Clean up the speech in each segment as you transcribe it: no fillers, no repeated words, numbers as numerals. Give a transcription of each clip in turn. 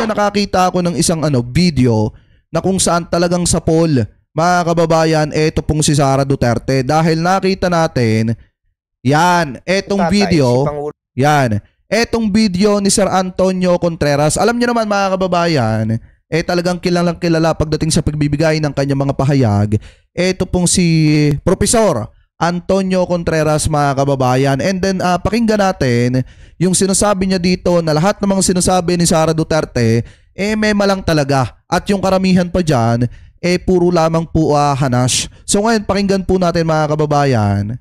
nakakita ako ng isang video na kung saan talagang sa poll, mga kababayan, eto pong si Sara Duterte. Dahil nakita natin, yan, etong video, yan, etong video ni Sir Antonio Contreras. Alam niyo naman mga kababayan, talagang kilalang kilala pagdating sa pagbibigay ng kanyang mga pahayag. Eto pong si Professor Antonio Contreras, mga kababayan. And then pakinggan natin yung sinasabi niya dito na lahat ng mga sinasabi ni Sara Duterte may malang talaga. At yung karamihan pa dyan puro lamang po hanas. So ngayon pakinggan po natin mga kababayan.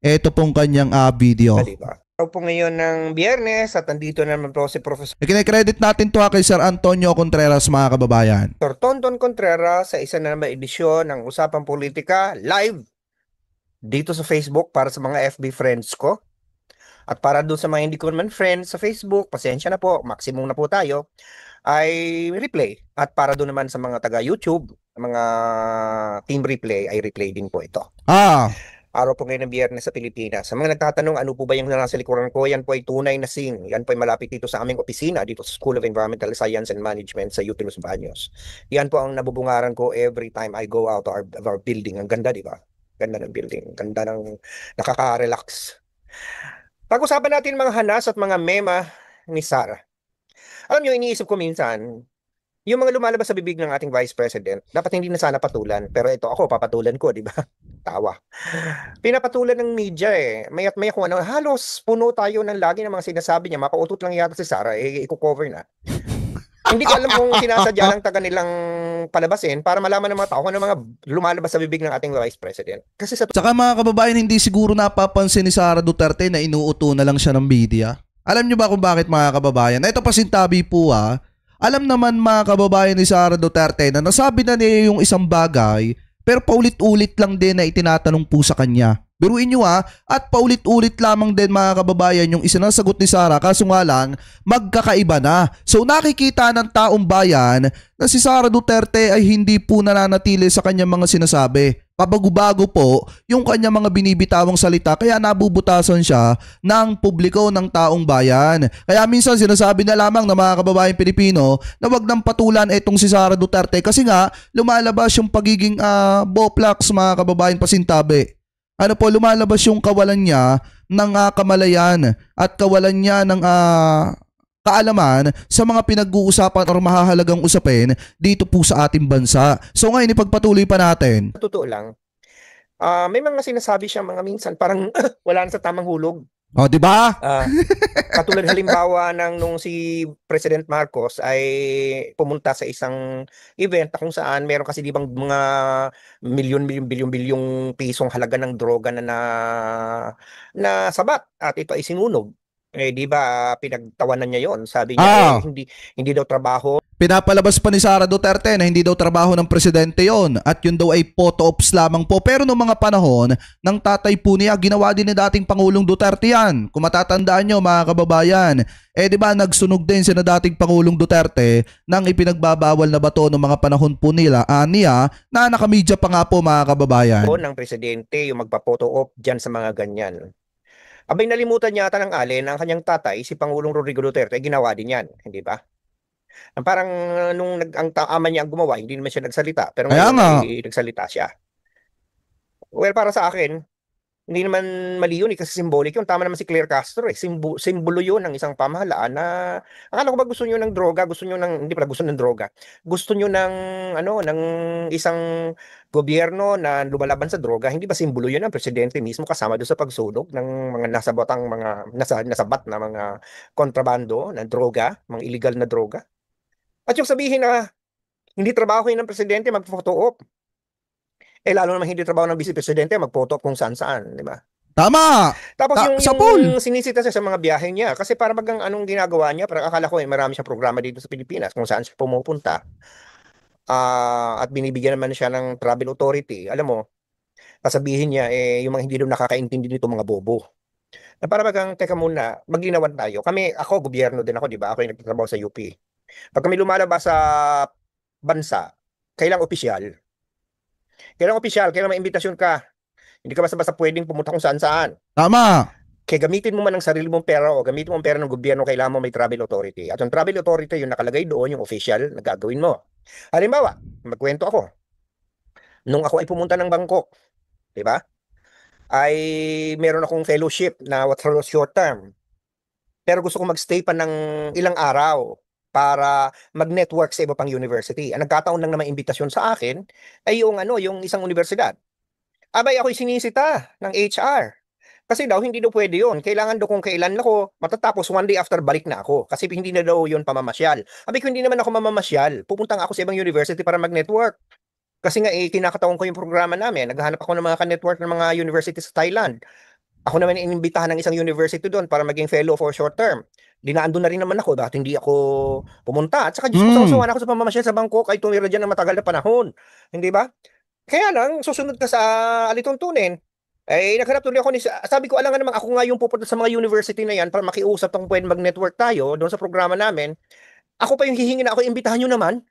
Ito pong kanyang video. Diba? Po ngayon ng Biyernes at andito naman po si Professor. Kine-credit natin to kay Sir Antonio Contreras, mga kababayan. Sir Tonton Contreras sa isa na naman edisyon ng Usapang Politika live dito sa Facebook para sa mga FB friends ko. At para doon sa mga hindi ko naman friends sa Facebook, pasensya na po, maximum na po tayo, ay replay. At para doon naman sa mga taga YouTube, mga team replay, ay replay din po ito. Araw po ngayon ng Biyernes sa Pilipinas. Sa mga nagtatanong, ano po ba yung nasa likuran ko? Yan po ay tunay na scene. Yan po ay malapit dito sa aming opisina, dito sa School of Environmental Science and Management sa UP Los Baños. Yan po ang nabubungaran ko every time I go out of our building. Ang ganda, di ba? Ganda ng building. Ganda ng nakaka-relax. Pag-usapan natin mga hanas at mga mema ni Sara. Alam nyo, iniisip ko minsan, yung mga lumalabas sa bibig ng ating Vice President, dapat hindi na sana patulan. Pero ito ako, papatulan ko, di ba? Tawa. Pinapatulan ng media Maya't maya kung ano, halos puno tayo ng lagi ng mga sinasabi niya. Mapautot lang yata si Sara, i-cover na. Hindi ko alam kung sinasadya lang taga nilang palabasin para malaman ng mga tao kung ano mga lumalabas sa bibig ng ating Vice President. Kasi Saka mga kababayan, hindi siguro napapansin ni Sara Duterte na inuuto na lang siya ng media. Alam nyo ba kung bakit, mga kababayan? Ito pasintabi po Alam naman mga kababayan ni Sara Duterte na nasabi na niya yung isang bagay pero paulit-ulit lang din na itinatanong po sa kanya. Biruin nyo at paulit-ulit lamang din mga kababayan yung isinasagot ni Sara, kaso nga lang magkakaiba na. So nakikita ng taong bayan na si Sara Duterte ay hindi po nananatili sa kanyang mga sinasabi. Pabago-bago po yung kanyang mga binibitawang salita, kaya nabubutasan siya ng publiko ng taong bayan. Kaya minsan sinasabi na lamang ng mga kababayan Pilipino na wag nang patulan itong si Sara Duterte kasi nga lumalabas yung pagiging boplax, mga kababayan pasintabi. Lumalabas yung kawalan niya ng kamalayan at kawalan niya ng kaalaman sa mga pinag-uusapan o mahahalagang usapin dito po sa ating bansa. So ngayon, ipagpatuloy pa natin. Totoo lang. May mga sinasabi siya mga minsan parang wala na sa tamang hulog. Di ba? Katulad halimbawa nung si President Marcos ay pumunta sa isang event kung saan meron kasi di bang mga bilyong pisong halaga ng droga na sabat at ito ay sinunog. Di ba pinagtawanan niya yon? Sabi niya hindi daw trabaho. Pinapalabas pa ni Sara Duterte na hindi daw trabaho ng presidente yon at yun daw ay photo ops lamang po. Pero noong mga panahon ng tatay po niya, ginawa din ni dating Pangulong Duterte yan. Kung matatandaan nyo mga kababayan, di ba nagsunog din si na dating Pangulong Duterte nang ipinagbabawal na bato noong mga panahon po niya na nakamedya pa nga po, mga kababayan. Ng presidente yung magpa-photo op dyan sa mga ganyan. Abay nalimutan yata ng alin ang kanyang tatay, si Pangulong Rodrigo Duterte, ginawa din yan, hindi ba? Parang nung ang ama niya ang gumawa, hindi naman siya nagsalita. Pero ngayon nagsalita siya. Well, para sa akin, hindi naman mali yun kasi symbolic yun. Tama naman si Claire Castro simbolo yun ng isang pamahalaan na akala ko ba gusto nyo ng droga, hindi pala gusto ng droga. Gusto nyo ng ng isang gobyerno na lumalaban sa droga. Hindi ba simbolo yun ng presidente mismo kasama doon sa pagsunog ng mga nasabatang mga nasabat na mga kontrabando ng droga, mga illegal na droga? At yung sabihin na hindi trabaho yun ng presidente mag-photo op. Lalo naman hindi trabaho ng vice presidente mag-photo op kung saan-saan, di ba? Tama! Tapos yung sinisita siya sa mga biyahe niya kasi para bagang anong ginagawa niya, parang akala ko marami siyang programa dito sa Pilipinas kung saan siya pumupunta. At binibigyan naman siya ng travel authority. Alam mo, sasabihin niya yung mga hindi daw nakakaintindi nito mga bobo. Na para bagang, teka muna, maglinawan tayo. Ako, gobyerno din ako, di ba? Ako yung nagtatrabaho sa UP. Pag kami lumalabas sa bansa, kailang opisyal, kailang may imbitasyon ka. Hindi ka basta-basta pwedeng pumunta kung saan-saan. Tama. Kaya gamitin mo man ang sarili mong pera o gamitin mo ang pera ng gobyerno, kailangan mo may travel authority. At yung travel authority, yung nakalagay doon, yung official na gagawin mo. Halimbawa, magkwento ako. Nung ako ay pumunta ng Bangkok, di ba? Ay meron akong fellowship na short term. Pero gusto ko magstay pa ng ilang araw para mag-network sa iba pang university. Ang nagkataon lang naman imbitasyon sa akin ay yung isang universidad. Abay, ako'y sinisita ng HR. Kasi daw, hindi daw pwede yun. Kailangan daw kung kailan ako, matatapos one day after balik na ako. Kasi hindi na daw yun pamamasyal. Abay, kung hindi naman ako mamamasyal, pupunta nga ako sa ibang university para mag-network. Kasi nga, kinakataon ko yung programa namin. Naghahanap ako ng mga ka-network ng mga university sa Thailand. Ako naman inimbitahan ng isang university doon para maging fellow for short term. Dinaan doon na rin naman ako, bakit hindi ako pumunta? At saka, Diyos ko, Hmm. sawasawa na ako sa pamamasyal sa Bangkok, ay tumira dyan ng matagal na panahon. Hindi ba? Kaya lang, susunod ka sa alituntunin, ay naghanap tuloy ako sabi ko, alam nga naman, ako nga yung pupunta sa mga university na yan para makiusap kung pwede mag-network tayo doon sa programa namin. Ako pa yung hihingi na ako, imbitahan nyo naman.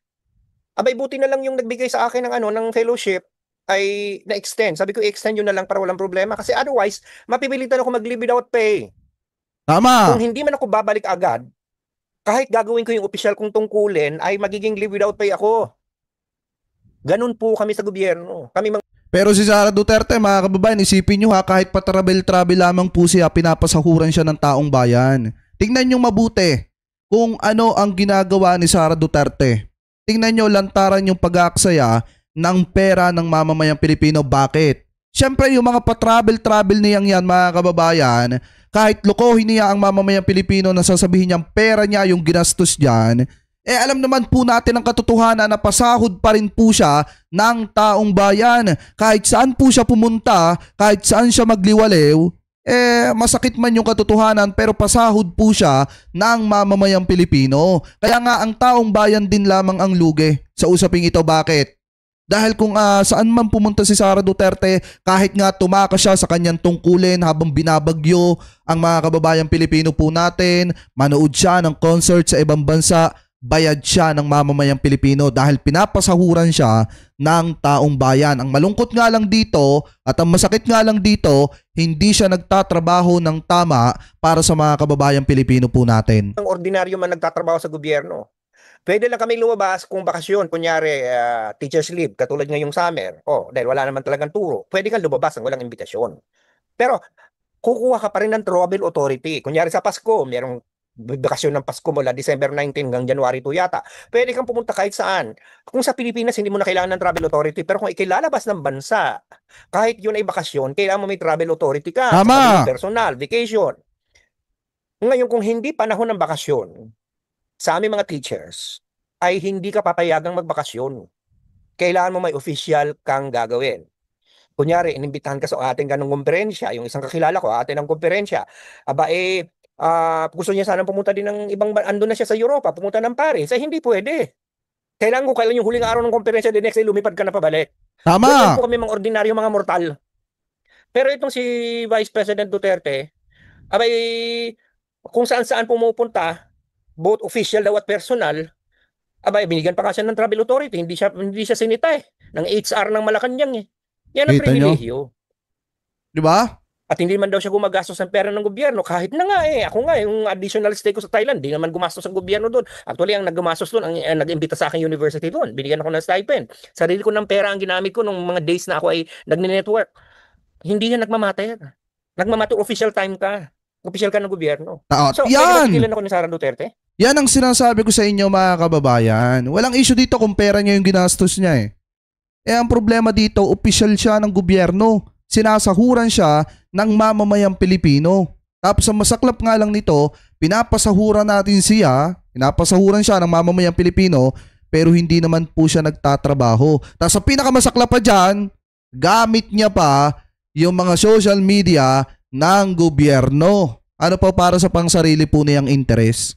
Abay, buti na lang yung nagbigay sa akin ng fellowship ay na-extend. Sabi ko, i-extend nyo na lang para walang problema. Kasi otherwise, mapipilitan ako mag-leave without pay. Kung Tama. hindi man ako babalik agad, kahit gagawin ko yung official kong tungkulin, ay magiging leave without pay ako. Ganun po kami sa gobyerno. Kami Pero si Sara Duterte, mga kababayan, isipin nyo ha, kahit pa-travel-travel lamang po siya, pinapasahuran siya ng taong bayan. Tingnan nyo mabuti kung ano ang ginagawa ni Sara Duterte. Tingnan nyo lantaran yung pag-aaksaya ng pera ng mamamayang Pilipino. Bakit? Siyempre, yung mga pa-travel-travel niyang yan, mga kababayan, kahit lokohin niya ang mamamayang Pilipino na sasabihin niyang pera niya yung ginastos dyan, alam naman po natin ang katotohanan na pasahod pa rin po siya ng taong bayan. Kahit saan po siya pumunta, kahit saan siya magliwaliw, masakit man yung katotohanan pero pasahod po siya ng mamamayang Pilipino. Kaya nga ang taong bayan din lamang ang lugi sa usaping ito. Bakit? Dahil kung saan man pumunta si Sara Duterte, kahit nga tumakas siya sa kanyang tungkulin habang binabagyo ang mga kababayang Pilipino po natin, manood siya ng concert sa ibang bansa, bayad siya ng mamamayang Pilipino dahil pinapasahuran siya ng taong bayan. Ang malungkot nga lang dito at ang masakit nga lang dito, hindi siya nagtatrabaho ng tama para sa mga kababayang Pilipino po natin. ang ordinaryo man nagtatrabaho sa gobyerno. Pwede lang kami lumabas kung bakasyon, kunyari teacher's leave, katulad ngayong summer. Dahil wala naman talagang turo. Pwede kang lumabas ng walang imbitasyon. Pero kukuha ka pa rin ng travel authority. Kunyari sa Pasko, merong bakasyon ng Pasko mula December 19 hanggang January 2 yata. Pwede kang pumunta kahit saan. Kung sa Pilipinas, hindi mo na kailangan ng travel authority. Pero kung ikilalabas ng bansa, kahit yun ay bakasyon, kailangan mo may travel authority ka. Sa Tama! personal, vacation. Ngayon, kung hindi panahon ng bakasyon, sa aming mga teachers, ay hindi ka papayagang magbakasyon. Kailangan mo may official kang gagawin. Kunyari, inimbitahan ka sa ating ganong komperensya, yung isang kakilala ko, atin ang komperensya, gusto niya sanang pumunta din ng ibang, andun na siya sa Europa, pumunta ng Paris, ay hindi pwede. Kailangan ko kailan yung huling araw ng komperensya, the next day lumipad ka na pabalik. Ganyan Tama! po kami mga ordinaryo, mga mortal. Pero itong si Vice President Duterte, abay, kung saan-saan pumupunta, both official daw at personal, abay, binigyan pa nga siya ng travel authority, hindi siya sinita ng HR ng Malacanang Yan ang Kita nyo? pribilehyo. Di ba? At hindi man daw siya gumagastos ng pera ng gobyerno, kahit na nga ako nga, yung additional stay ko sa Thailand, di naman gumastos ang gobyerno doon. Actually, ang naggumastos doon, ang nag-imbita sa akin university doon, binigyan ako ng stipend. Sarili ko ng pera ang ginamit ko nung mga days na ako ay nag-network. Hindi yan nagmamatter. Nagmamatter, official time ka. Official ka ng gobyerno. So, pwede ba Yan! tigilan ako ni Sara Duterte? Yan ang sinasabi ko sa inyo, mga kababayan. Walang issue dito kung pera niya yung ginastos niya eh. Ang problema dito, opisyal siya ng gobyerno. Sinasahuran siya ng mamamayang Pilipino. Tapos ang masaklap nga lang nito, pinapasahuran natin pinapasahuran siya ng mamamayang Pilipino, pero hindi naman po siya nagtatrabaho. Tapos ang pinakamasaklap pa dyan, gamit niya pa yung mga social media ng gobyerno. Ano pa para sa pangsarili po niyang interes?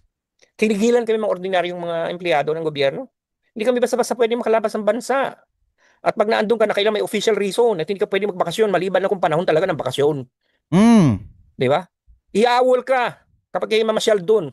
Tinigilan kami mga ordinaryong mga empleyado ng gobyerno. Hindi kami basta-basta pwede makalabas ng bansa. At pag naandun ka na, kailangan may official reason at hindi ka pwede magbakasyon maliban na kung panahon talaga ng bakasyon. Di ba? Iaawol ka kapag kayo mamasyal dun.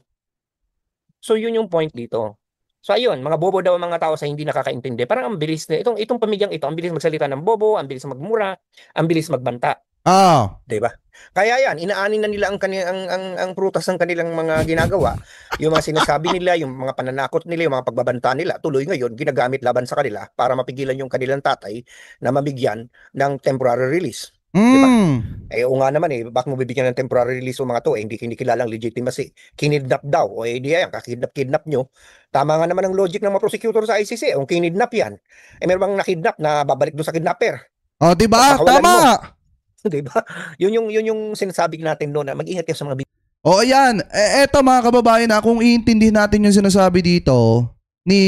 So yun yung point dito. So ayun, mga bobo daw ang mga tao sa hindi nakakaintindi. Parang ang bilis na itong pamilyang ito, ang bilis magsalita ng bobo, ang bilis magmura, ang bilis magbanta. Ah, 'Di ba? Kaya yan, inaanin na nila ang prutas ng kanilang mga ginagawa. Yung mga sinasabi nila, yung mga pananakot nila, yung mga pagbabanta nila, tuloy ngayon ginagamit laban sa kanila para mapigilan yung kanilang tatay na mabigyan ng temporary release. 'Di ba? mm. Eh, oo nga naman eh, bakit mo bibigyan ng temporary release yung mga to? Eh, hindi kilalang legitimacy. Kinidnap daw. O eh, di yan, kakidnap-kidnap nyo. Tama nga naman ang logic ng mga prosecutor sa ICC. Kung kinidnap yan, eh meron bang nakidnap na babalik doon sa kidnapper? Oh, 'di ba? Papakawalan Tama. mo. 'Di ba? Yun yung sinasabi natin doon na mag-ingat kayo sa mga O ayan, eto mga kababayan kung iintindihin natin yung sinasabi dito ni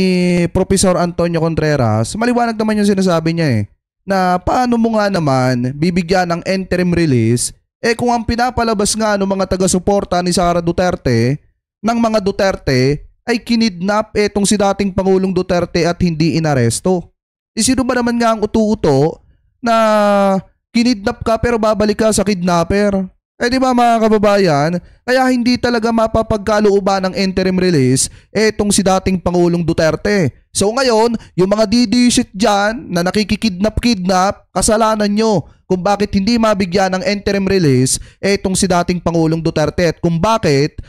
Professor Antonio Contreras, maliwanag naman yung sinasabi niya na paano mo nga naman bibigyan ng interim release kung ang pinapalabas nga ng mga taga-suporta ni Sara Duterte ng mga Duterte ay kinidnap etong si dating Pangulong Duterte at hindi inaresto. Sino ba naman nga ang utu-uto na kinidnap ka pero babalik ka sa kidnapper? Di ba mga kababayan, kaya hindi talaga mapapagkalooban ng interim release etong si dating Pangulong Duterte. So ngayon, yung mga didisit dyan na nakikikidnap-kidnap, kasalanan nyo kung bakit hindi mabigyan ng interim release etong si dating Pangulong Duterte at kung bakit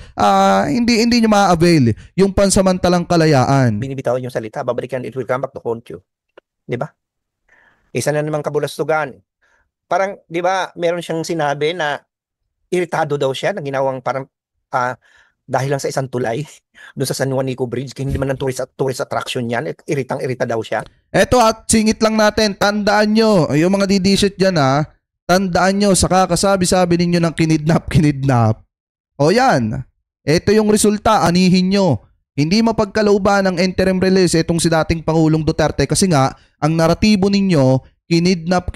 hindi nyo ma-avail yung pansamantalang kalayaan. binibitawan yung salita, babalikan, it will come back to haunt you. 'Di ba? Isa na namang kabulastugan. Parang, 'di ba, meron siyang sinabi na iritado daw siya ng ginawang parang dahil lang sa isang tulay doon sa San Juanico Bridge, hindi man ng tourist attraction yan, iritang-irita daw siya. Eto at singit lang natin, tandaan nyo, yung mga didisit dyan tandaan nyo sa kakasabi-sabi ninyo ng kinidnap. O yan, eto yung resulta, anihin nyo. Hindi mapagkalooban ng interim release itong si dating Pangulong Duterte kasi nga, ang naratibo ninyo, kinidnap,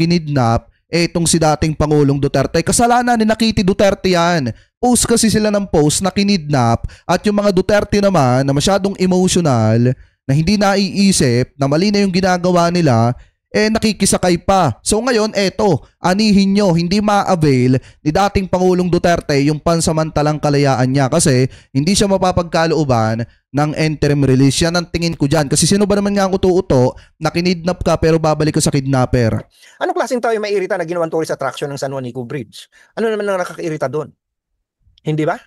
etong si dating Pangulong Duterte. Kasalanan ni Kitty Duterte yan. Post kasi sila ng post na kinidnap at yung mga Duterte naman na masyadong emotional, na hindi naiisip, na mali na yung ginagawa nila, nakikisakay pa. So ngayon, eto, anihin nyo, hindi ma-avail ni dating Pangulong Duterte yung pansamantalang kalayaan niya kasi hindi siya mapapagkalooban ng interim release. Yan ang tingin ko dyan. Kasi sino ba naman nga ang uto-uto na kinidnap ka pero babalik ka sa kidnapper? Anong klaseng tao yung maiirita na ginawang tourist attraction ng San Juanico Bridge? Ano naman ang nakakairita doon? Hindi ba?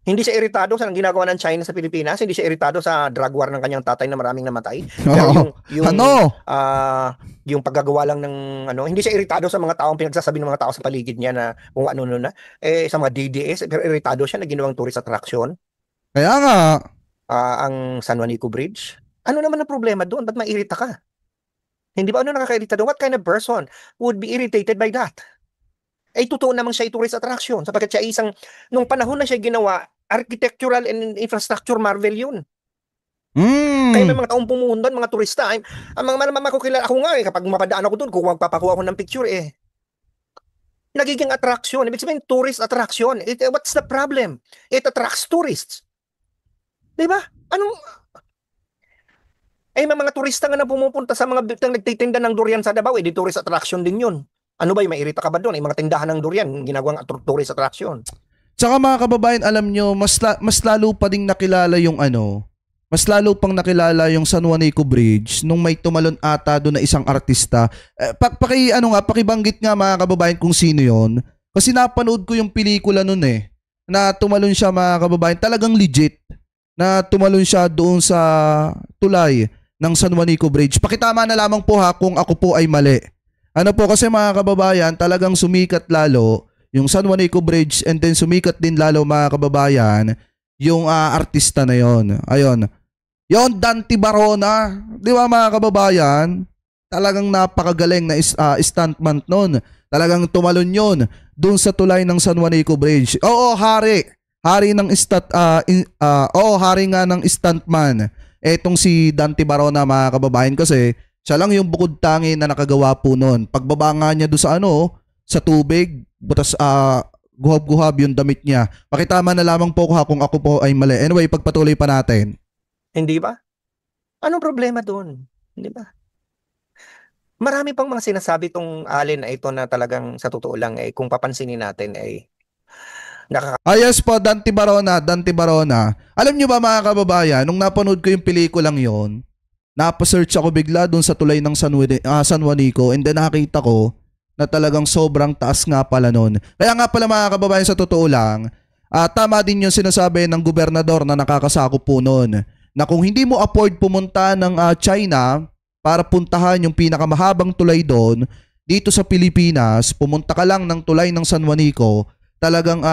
Hindi siya iritado sa ginagawa ng China sa Pilipinas, hindi siya iritado sa drug war ng kanyang tatay na maraming namatay. Pero yung paggagawa lang ng hindi siya iritado sa mga taong pinagsasabi ng mga tao sa paligid niya na kung ano na sa mga DDS, pero iritado siya na ginawang tourist attraction. Kaya nga ang San Juanico Bridge. Ano naman ang problema doon? Ba't mairita ka? Hindi ba nakakairita doon? What kind of person would be irritated by that? Totoo naman siya tourist attraction sapagkat siya nung panahon na siya ginawa, architectural and infrastructure marvel yun. Kaya may mga taong pumunta, mga turista, ang mga makukilala ako nga kapag mapadaan ako doon, kung magpapakuha ako ng picture nagiging attraction. Ibig sabihin, tourist attraction. What's the problem? It attracts tourists. Diba? May mga turista nga na pumupunta sa mga nagtitinda ng durian sa Davao, di tourist attraction din yun. Ano ba, mairita ka ba doon? Mga tindahan ng durian, ginagawang tourist attraction. Tsaka mga kababayan, alam nyo, mas lalo pa ding nakilala yung mas lalo pang nakilala yung San Juanico Bridge nung may tumalon ata doon na isang artista. Pakibanggit nga mga kababayan kung sino yon. Kasi napanood ko yung pelikula nun na tumalon siya mga kababayan, talagang legit. Na tumalon siya doon sa tulay ng San Juanico Bridge. Pakitama na lamang po kung ako po ay mali. Ano po kasi mga kababayan, talagang sumikat lalo yung San Juanico Bridge and then sumikat din lalo mga kababayan yung artista na yon. Ayun. Yon Dante Barona. Di ba mga kababayan? Talagang napakagaling na stuntman noon. Talagang tumalon yon doon sa tulay ng San Juanico Bridge. Oo, hari. Hari ng hari nga ng stuntman. Etong si Dante Barona mga kababayan kasi siya lang yung bukod tangi na nakagawa po noon. Pagbaba nga niya doon sa tubig, butas guhab-guhab yung damit niya. Pakitama na lamang po kung ako po ay mali. Anyway, pagpatuloy pa natin. Hindi ba? Anong problema doon? Hindi ba? Marami pang mga sinasabi tong alin na ito na talagang sa totoo lang kung papansinin natin yes po, Dante Barona. Alam niyo ba mga kababayan, nung napanood ko yung pelikulang yon, napasearch ako bigla doon sa tulay ng San Juanico and then nakita ko na talagang sobrang taas nga pala nun. Kaya nga pala mga kababayan, sa totoo lang, tama din yung sinasabi ng gobernador na nakakasakop po nun, na kung hindi mo afford pumunta ng China para puntahan yung pinakamahabang tulay doon, dito sa Pilipinas, pumunta ka lang ng tulay ng San Juanico, talagang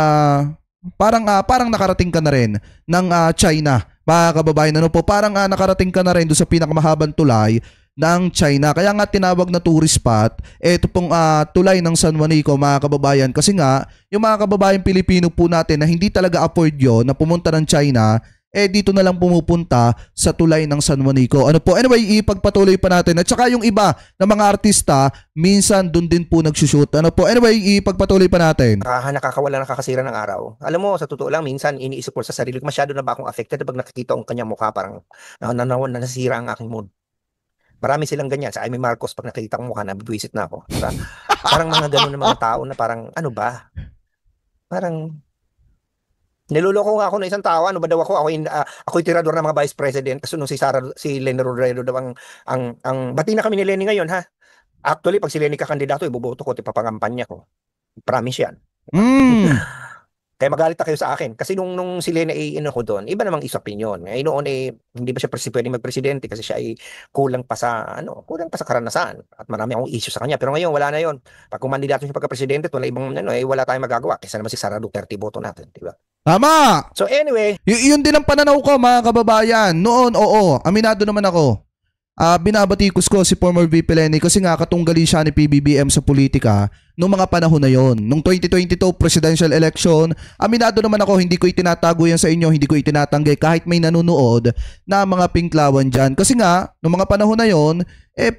parang nakarating ka na rin ng China. Mga kababayan, ano po, parang nakarating ka na rin doon sa pinakamahabang tulay ng China. Kaya nga tinawag na tourist spot ito pong tulay ng San Juanico, mga kababayan, kasi nga yung mga kababayan Pilipino po natin na hindi talaga afford yun na pumunta ng China, dito na lang pumupunta sa tulay ng San Juanico. Ano po, anyway, ipagpatuloy pa natin. At saka yung iba na mga artista, minsan dun din po nagsushoot. Ano po, anyway, ipagpatuloy pa natin. Nakakawala, nakakasira ng araw. Alam mo, sa totoo lang, minsan iniisip ko sa sarili ko, masyado na ba akong affected pag nakikita ang kanyang mukha, parang nasira ang aking mood. Marami silang ganyan. Sa Amy Marcos, pag nakikita kong mukha, nabibwisit na ako. Diba? Parang mga ganun ng mga tao na parang, ano ba? Parang, niloloko nga ako ng isang tao. Ano ba daw ako? Ako'y tirador ng mga vice president. Kasi nung si Leni Robredo daw bati na kami ni Leni ngayon, ha? Actually, pag si Leni kakandidato, iboboto ko, ipapangampanya ko. Promise yan. Kaya magalit na kayo sa akin. Kasi nung si Lena ay ko doon, iba namang isa opinion. Noon hindi ba siya pwedeng magpresidente kasi siya ay kulang pa sa karanasan. At marami akong issue sa kanya. Pero ngayon, wala na yon. Pag kumandidato siya pagka-presidente, wala ibang wala tayong magagawa. Kaysa naman si Sara Duterte boto natin, di ba? Tama! So anyway, yun din ang pananaw ko, mga kababayan. Noon, oo, aminado naman ako. Binabatikos ko si former VP Leni kasi nga katunggali siya ni PBBM sa politika nung mga panahon na yon. Nung 2022 presidential election, aminado naman ako, hindi ko itinatago yan sa inyo, hindi ko itinatanggi kahit may nanonood na mga pinklawan dyan. Kasi nga, nung mga panahon na yon,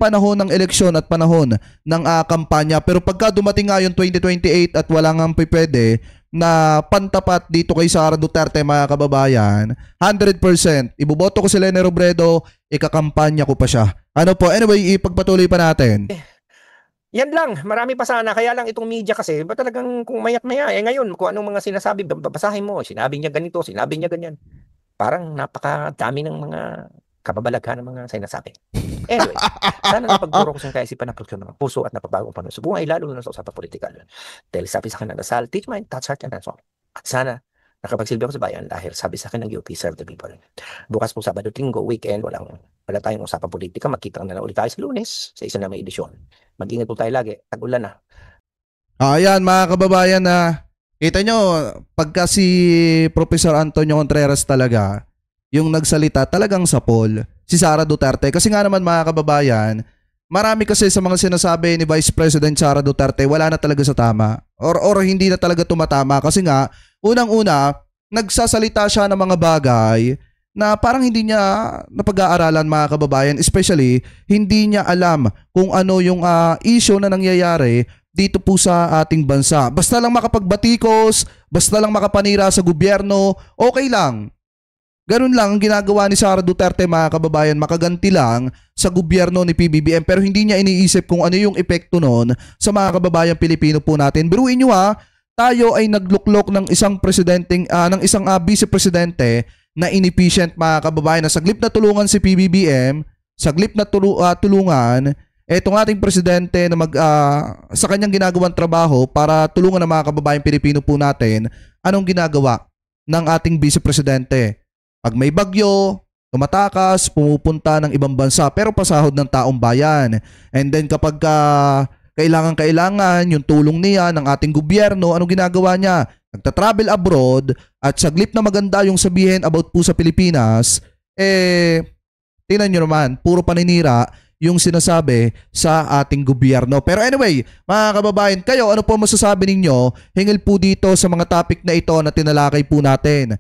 panahon ng eleksyon at panahon ng kampanya. Pero pagka dumating nga yung 2028 at wala nga pwede na pantapat dito kay Sara Duterte, mga kababayan, 100%, iboboto ko si Leni Robredo, ikakampanya ko pa siya. Ano po, anyway, ipagpatuloy pa natin. Yan lang, marami pa sana. Kaya lang itong media kasi, ba talagang kung mayat maya, ngayon, kung anong mga sinasabi, babasahin mo, sinabi niya ganito, sinabi niya ganyan. Parang napakadami ng mga kababalaghan ng mga sinasabi. Anyway, sana napagturo ko sa kaisipan ng ng puso at napabagong panahon. So, buhay lalo na sa usapang politikal. Dahil sabi sa akin ng dasal, teach mind, touch heart, and that's all. At sana, nakapagsilbi ako sa bayan dahil sabi sa akin ng UP, serve the people. Bukas po Sabado, Linggo, weekend, wala tayong usapang politika. Magkita na lang ulit tayo sa Lunes sa isa na may edisyon. Mag-ingat po tayo lagi. Tag-ulan na. Ayan, mga kababayan, na kita nyo, pagka si Professor Antonio Contreras talaga, yung nagsalita talagang sapol, si Sara Duterte. Kasi nga naman, mga kababayan, marami kasi sa mga sinasabi ni Vice President Sara Duterte, wala na talaga sa tama. Or hindi na talaga tumatama. Kasi nga, unang-una, nagsasalita siya ng mga bagay na parang hindi niya napag-aaralan, mga kababayan. Especially, hindi niya alam kung ano yung issue na nangyayari dito po sa ating bansa. Basta lang makapagbatikos, basta lang makapanira sa gobyerno, okay lang. Ganun lang ang ginagawa ni Sara Duterte, mga kababayan, makaganti lang sa gobyerno ni PBBM, pero hindi niya iniisip kung ano yung epekto nun sa mga kababayan Pilipino po natin. Biruin nyo tayo ay nagluklok ng isang vice presidente na inefficient, mga kababayan, na saglip na tulungan si PBBM, saglip na tulungan etong ating presidente na sa kanyang ginagawang trabaho para tulungan ng mga kababayan Pilipino po natin. Anong ginagawa ng ating vice presidente? Pag may bagyo, tumatakas, pumupunta ng ibang bansa pero pasahod ng taong bayan. And then kapag kailangan yung tulong niya ng ating gobyerno, anong ginagawa niya? Nagta-travel abroad at saglip na maganda yung sabihin about po sa Pilipinas, tingnan nyo naman, puro paninira yung sinasabi sa ating gobyerno. Pero anyway, mga kababayan, kayo, ano po masasabi ninyo? Hingil po dito sa mga topic na ito na tinalakay po natin.